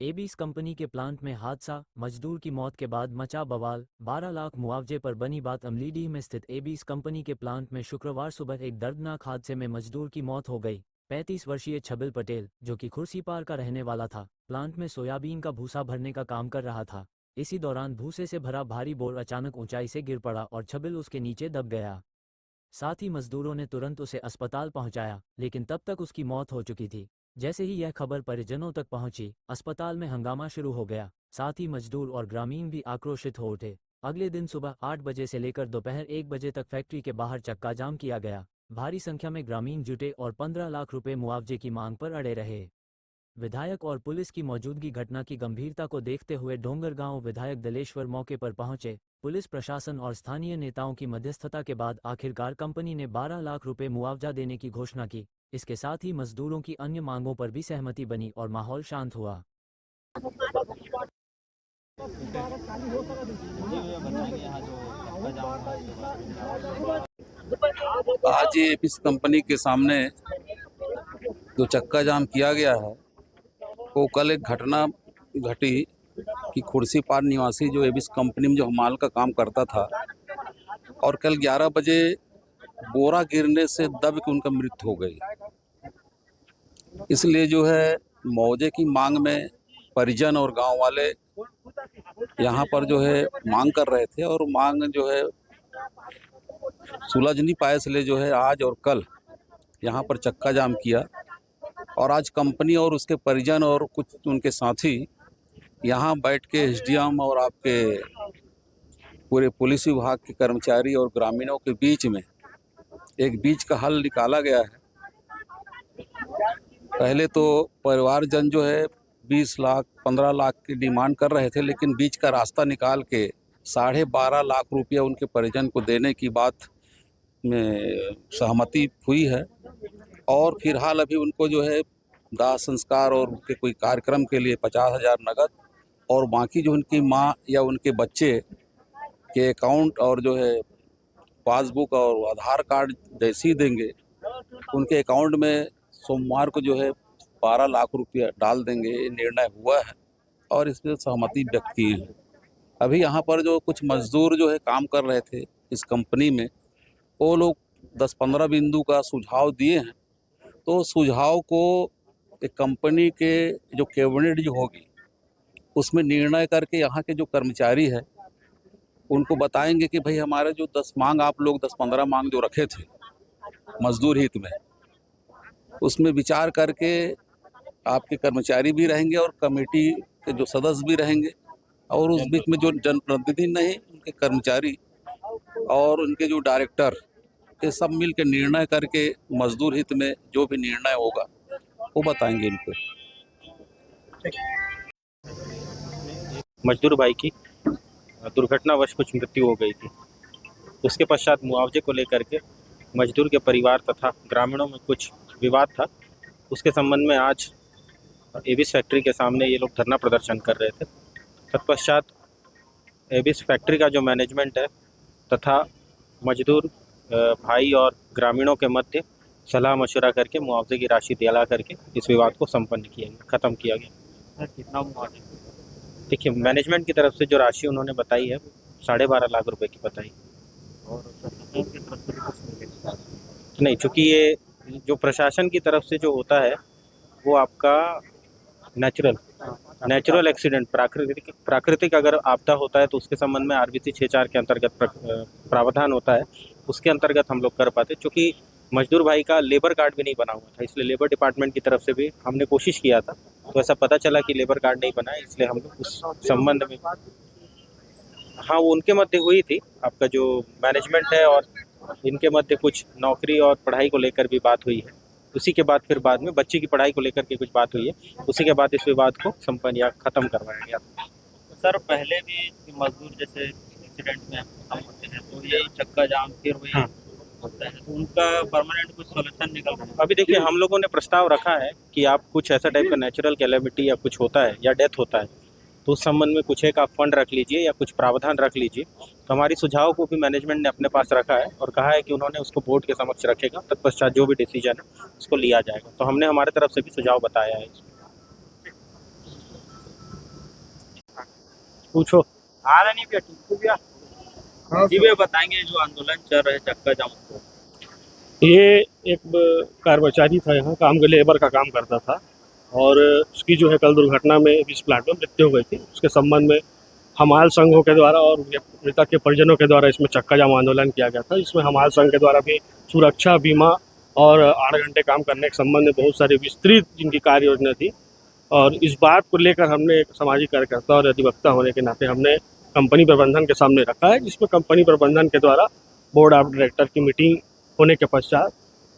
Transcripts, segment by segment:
Abies company के plant में हादसा, मजदूर की मौत के बाद मचा बवाल। 12 लाख मुआवजे पर बनी बात। अमलीडीह में स्थित एबीस कंपनी के प्लांट में शुक्रवार सुबह एक दर्दनाक हादसे में मजदूर की मौत हो गई। 35 वर्षीय छबिल पटेल, जो कि खुर्सीपार का रहने वाला था, प्लांट में सोयाबीन का भूसा भरने का काम कर रहा था। इसी दौरान भूसे से भरा भारी बोर अचानक ऊंचाई से गिर पड़ा और छबिल उसके नीचे दब गया। साथ ही मजदूरों ने तुरंत उसे अस्पताल पहुंचाया, लेकिन तब तक उसकी मौत हो चुकी थी। जैसे ही यह खबर परिजनों तक पहुंची, अस्पताल में हंगामा शुरू हो गया। साथ ही मजदूर और ग्रामीण भी आक्रोशित हो उठे। अगले दिन सुबह 8 बजे से लेकर दोपहर 1 बजे तक फैक्ट्री के बाहर चक्का जाम किया गया। भारी संख्या में ग्रामीण जुटे और 15 लाख रुपए मुआवजे की मांग पर अड़े रहे। विधायक और पुलिस की मौजूदगी घटना की गंभीरता को देखते हुए डोंगरगांव विधायक दलेश्वर मौके पर पहुंचे। पुलिस प्रशासन और स्थानीय नेताओं की मध्यस्थता के बाद आखिरकार कंपनी ने 12 लाख रुपए मुआवजा देने की घोषणा की। इसके साथ ही मजदूरों की अन्य मांगों पर भी सहमति बनी और माहौल शांत हुआ। आज ये एबीस कंपनी के सामने जो चक्का जाम किया गया है, वो कल एक घटना घटी कि खुर्सीपार निवासी जो एबीस कंपनी में जो हमाल का काम करता था और कल 11 बजे बोरा गिरने से दब के उनका मृत्यु हो गई। इसलिए जो है मुआवजे की मांग में परिजन और गांव वाले यहाँ पर जो है मांग कर रहे थे और मांग जो है सुलझ नहीं पाए, इसलिए जो है आज और कल यहाँ पर चक्का जाम किया। और आज कंपनी और उसके परिजन और कुछ उनके साथी यहाँ बैठ के एसडीएम और आपके पूरे पुलिस विभाग के कर्मचारी और ग्रामीणों के बीच में एक बीच का हल निकाला गया है। पहले तो परिवारजन जो है 20 लाख 15 लाख की डिमांड कर रहे थे, लेकिन बीच का रास्ता निकाल के 12.5 लाख रुपया उनके परिजन को देने की बात में सहमति हुई है। और फिलहाल अभी उनको जो है दाह संस्कार और उनके कोई कार्यक्रम के लिए 50,000 नगद और बाकी जो उनकी माँ या उनके बच्चे के अकाउंट और जो है पासबुक और आधार कार्ड जैसे ही देंगे, उनके अकाउंट में सोमवार को जो है 12 लाख रुपया डाल देंगे। ये निर्णय हुआ है और इसमें सहमति व्यक्त की है। अभी यहाँ पर जो कुछ मजदूर जो है काम कर रहे थे इस कंपनी में, वो लोग 10-15 बिंदु का सुझाव दिए हैं। तो सुझाव को एक कंपनी के जो कैबिनेट जो होगी उसमें निर्णय करके यहाँ के जो कर्मचारी है उनको बताएंगे कि भाई हमारे जो 10 मांग आप लोग 10-15 मांग जो रखे थे मजदूर हित में, उसमें विचार करके आपके कर्मचारी भी रहेंगे और कमेटी के जो सदस्य भी रहेंगे और उस बीच में जो जनप्रतिनिधि नहीं, उनके कर्मचारी और उनके जो डायरेक्टर, ये सब मिल के निर्णय करके मजदूर हित में जो भी निर्णय होगा वो बताएंगे इनको। मजदूर भाई की दुर्घटनावश कुछ मृत्यु हो गई थी। उसके पश्चात मुआवजे को लेकर के मजदूर के परिवार तथा ग्रामीणों में कुछ विवाद था। उसके संबंध में आज एबीस फैक्ट्री के सामने ये लोग धरना प्रदर्शन कर रहे थे। तत्पश्चात एबीस फैक्ट्री का जो मैनेजमेंट है तथा मजदूर भाई और ग्रामीणों के मध्य सलाह मशवरा करके मुआवजे की राशि दिला करके इस विवाद को संपन्न किया गया, ख़त्म किया गया। सर कितना मुआवजा? देखिए, मैनेजमेंट की तरफ से जो राशि उन्होंने बताई है 12.5 लाख रुपए की बताई। और प्रशासन की तरफ से भी कुछ मिलेगा? नहीं, चूँकि ये जो प्रशासन की तरफ से जो होता है वो आपका नेचुरल एक्सीडेंट, प्राकृतिक अगर आपदा होता है तो उसके संबंध में आरबीसी 6(4) के अंतर्गत प्रावधान होता है, उसके अंतर्गत हम लोग कर पाते। चूँकि मजदूर भाई का लेबर कार्ड भी नहीं बना हुआ था, इसलिए लेबर डिपार्टमेंट की तरफ से भी हमने कोशिश किया था, तो ऐसा पता चला कि लेबर कार्ड नहीं बना है, इसलिए हम लोग उस संबंध में, हाँ, वो उनके मध्य हुई थी। आपका जो मैनेजमेंट है और इनके मध्य कुछ नौकरी और पढ़ाई को लेकर भी बात हुई है। उसी के बाद फिर बाद में बच्चे की पढ़ाई को लेकर के कुछ बात हुई है, उसी के बाद इस विवाद को संपन्न या ख़त्म करवाया गया। सर पहले भी मजदूर जैसे एक्सीडेंट में खत्म होते हैं तो यही चक्का जाम फिर वही होता है, तो उनका परमानेंट कुछ सोल्यूशन निकल रहा है? अभी देखिए, हम लोगों ने प्रस्ताव रखा है कि आप कुछ ऐसा टाइप का नेचुरल कैलेमिटी या कुछ होता है या डेथ होता है तो उस संबंध में कुछ एक आप फंड रख लीजिए या कुछ प्रावधान रख लीजिए। तो हमारी सुझाव को भी मैनेजमेंट ने अपने पास रखा है और कहा है कि उन्होंने उसको बोर्ड के समक्ष रखेगा, तत्पश्चात जो भी डिसीजन है उसको लिया जाएगा। तो हमने हमारे तरफ से भी सुझाव बताया है। पूछो। जी भैया बताएंगे जो आंदोलन चल रहे चक्का जाम को। ये एक कर्मचारी था, यहाँ काम लेबर का काम करता था और उसकी जो है कल दुर्घटना में इस प्लांट में मृत्यु हो गई थी। उसके संबंध में हमाल संघों के द्वारा और मृतक के परिजनों के द्वारा इसमें चक्का जाम आंदोलन किया गया था। इसमें हमाल संघ के द्वारा भी सुरक्षा बीमा और 8 घंटे काम करने के संबंध में बहुत सारी विस्तृत जिनकी कार्य योजना थी और इस बात को लेकर हमने एक सामाजिक कार्यकर्ता और अधिवक्ता होने के नाते हमने कंपनी प्रबंधन के सामने रखा है, जिसमें कंपनी प्रबंधन के द्वारा बोर्ड ऑफ डायरेक्टर की मीटिंग होने के पश्चात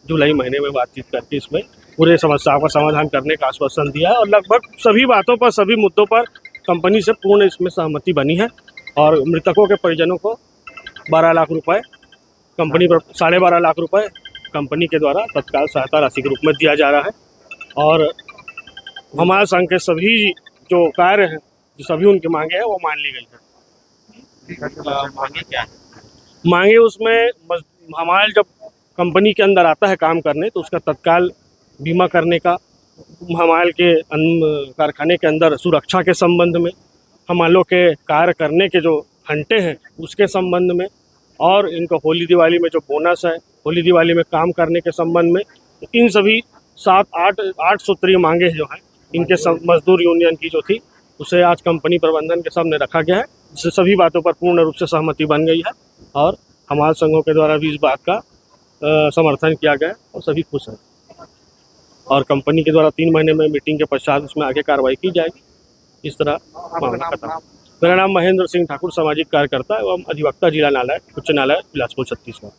जुलाई महीने में बातचीत करके इसमें पूरे समस्याओं का समाधान करने का आश्वासन दिया है और लगभग सभी बातों पर, सभी मुद्दों पर कंपनी से पूर्ण इसमें सहमति बनी है और मृतकों के परिजनों को 12 लाख रुपए कंपनी पर 12.5 लाख रुपए कंपनी के द्वारा तत्काल सहायता राशि के रूप में दिया जा रहा है और हमारे संघ के सभी जो कार्य हैं, जो सभी उनकी मांगे हैं वो मान ली गई है। मांगे क्या है? मांगे उसमें हमारे जब कंपनी के अंदर आता है काम करने तो उसका तत्काल बीमा करने का, हमारे के कारखाने के अंदर सुरक्षा के संबंध में, हमालों के कार्य करने के जो घंटे हैं उसके संबंध में और इनको होली दिवाली में जो बोनस है, होली दिवाली में काम करने के संबंध में, इन सभी 7-8 सूत्रीय मांगे जो हैं इनके मजदूर यूनियन की जो थी उसे आज कंपनी प्रबंधन के सामने रखा गया है, जिससे सभी बातों पर पूर्ण रूप से सहमति बन गई है और हमारे संघों के द्वारा भी इस बात का समर्थन किया गया और सभी खुश हैं और कंपनी के द्वारा 3 महीने में मीटिंग के पश्चात उसमें आगे कार्रवाई की जाएगी। इस तरह मामला खत्म। मेरा नाम महेंद्र सिंह ठाकुर, सामाजिक कार्यकर्ता एवं अधिवक्ता जिला न्यायालय उच्च न्यायालय बिलासपुर छत्तीसगढ़।